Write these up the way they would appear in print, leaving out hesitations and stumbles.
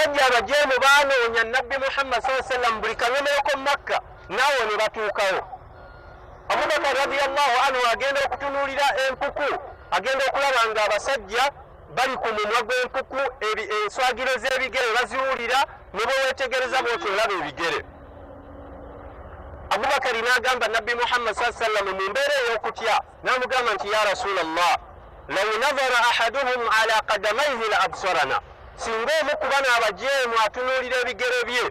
abasajja abajeemu baanoonya nabbi Muhammad sallallahu alaihi wasallam buli kanyomereko Makka naawe ne batuukawo. Abubakar radiyallahu anhu agenda okutunuulira empuku, agenda okulaba nga abasajja bali ku mumwa gw'empuku, enswagiro z'ebigere baziwulira, ne bweweetegereza bw'otyo olaba ebigere. Abubakar n'agamba nabbi Muhammad sallallahu alaihi wasallam mu mbeera ey'okutya, n'amugamba nti ya Rasulallah, law nadhara ahaduhum ala qadamayhi la absarana, singa omu ku bano abajeemu atunuulira ebigere bye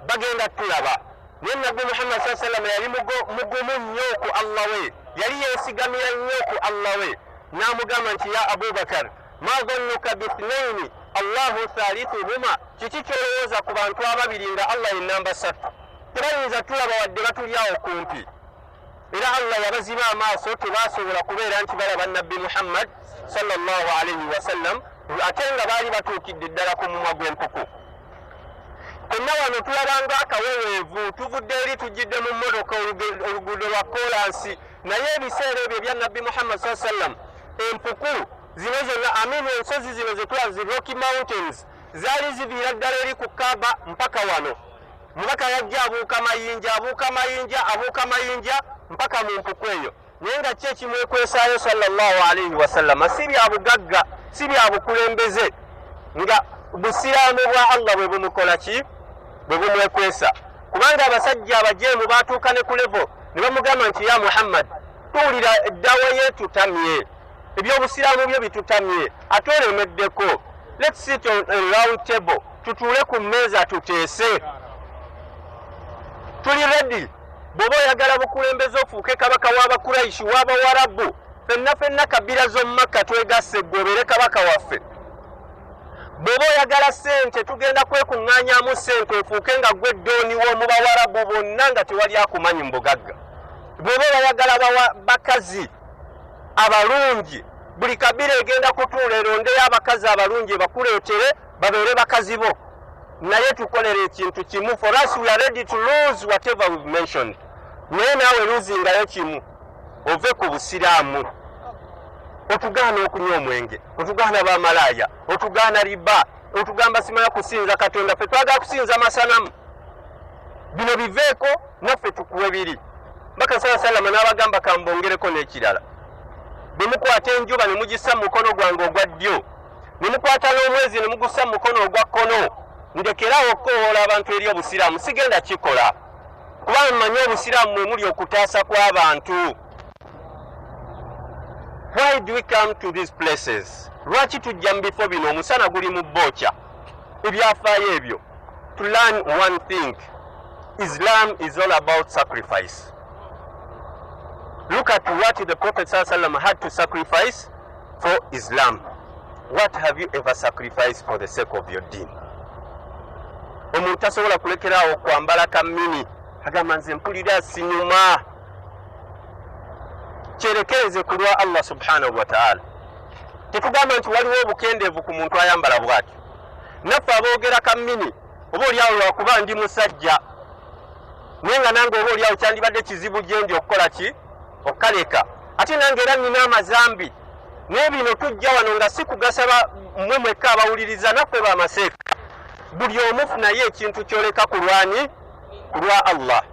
bagenda tulaba. Naye nabbi Muhammad sallallahu alaihi wasallam yali mugumu nnyo ku Allah we, yali yeesigamira nnyo ku Allah we, n'amugamba nti ya Abubakar, ma dhannuka bithnaini Allahu thalithuhuma, kiki kyolowooza ku bantu ababiri nga Allah ye namba 3? Tebayinza tulaba wadde batulyawo kumpi. Era Allah yabaziba amaaso, tebasobola kubeera nti balaba nabbi Muhammad sallallahu alaihi wasallam, ate nga baali batuukidde ddala ku mumwa gw'empuku. Konna wano tulabanga akaweweevu, tuvudde eri tujjidde mu mmotoka oluguudo lwa koolansi, naye ebiseera ebyo bya nabbi Muhammad sallallahu alaihi wasallam, empuku zino zonna ensozi zino ze tulaba zi Rocky Mountains zaali ziviira ddala eri ku Kaaba mpaka wano. Mubaka yajja abuuka mayinja mpaka mu mpuku eyo. Naye nga ki ekimwekwesaayo sallallahu alaihi wasallam? Si bya bugagga, si bya bukulembeze, nga busiraamu bwa Allah bwe bumukola ki? Bwe bumwekwesa. Kubanga abasajja abajeemu baatuuka ne ku levo ne bamugamba nti ya Muhammad, tuwulira eddawa ye tutamye, ebyobusiraamu byo bitutamye, ate olemeddeko. Let's sit on a round table, tutuule ku mmeeza tuteese. Tuli ready. Bw'oba oyagala bukulembeze ofuuke kabaka w'Abakuraishi w'Abawarabu, ffenna kabira z'omu Makka twegasse ggwe obeere kabaka waffe. Bw'oba oyagala ssente tugenda kwekuŋŋaanyaamu ssente ofuuke nga ggwe ddooni w'omu Bawarabu bonna nga tewali akumanyi mu bugagga. Bw'oba oyagala bakazi abalungi, buli kabira egenda kutuula erondeyo abakazi abalungi ebakuleetere babeere bakazi bo. Naye tukolere ekintu kimu, for us we are ready to lose whatever we've mentioned. Naye naawe luzingayo kimu, ove ku busiraamu. Otugaana okunywa omwenge, otugaana bamalaaya, otugaana riba, otugamba simala kusinza Katonda, ffe twagala kusinza masanamu. Bino biveeko naffe tukuwe biri. Mbaka sallallahu alaihi wasallam n'abagamba kambongereko n'ekirala. Bwe mukwata enjuba ne mugissa mu mukono gwange ogwa ddyo, ne mukwata n'omwezi ne mugussa mu mukono ogwa kkono, ndekerawo okukowoola abantu eri obusiraamu, sigenda kikola. Kubanga mmanyi obusiraamu mwe muli okutaasa kw'abantu. Why do we come to these places? Lwaki tujja mu bifo bino omusana guli mu bookya? Ebyafaayo ebyo. To learn one thing. Islam is all about sacrifice. Look at what the Prophet ﷺ had to sacrifice for Islam. What have you ever sacrificed for the sake of your deen? Omuntu tasobola kulekerawo kwambala kamini agamba nze mpulira sinyuma. Kyerekereze ku lwa Allah subhanahu wa ta'ala. Tetugamba nti waliwo obukendeevu ku muntu ayambala bw'atyo. Naffe aboogera kamini oba oliawo lwakuba ndi musajja, naye nga nange oba oliawo kyandibadde kizibu gye ndi okukola ki? Okkaleka. Ate nange era nnina amazambi. Naye bino tujja wano nga si kugasaba mmwe mwekka abawuliriza, naffe bamaseeka. Buli omu funayo ekintu kyoleka ku lwani? Ku lwa Allah.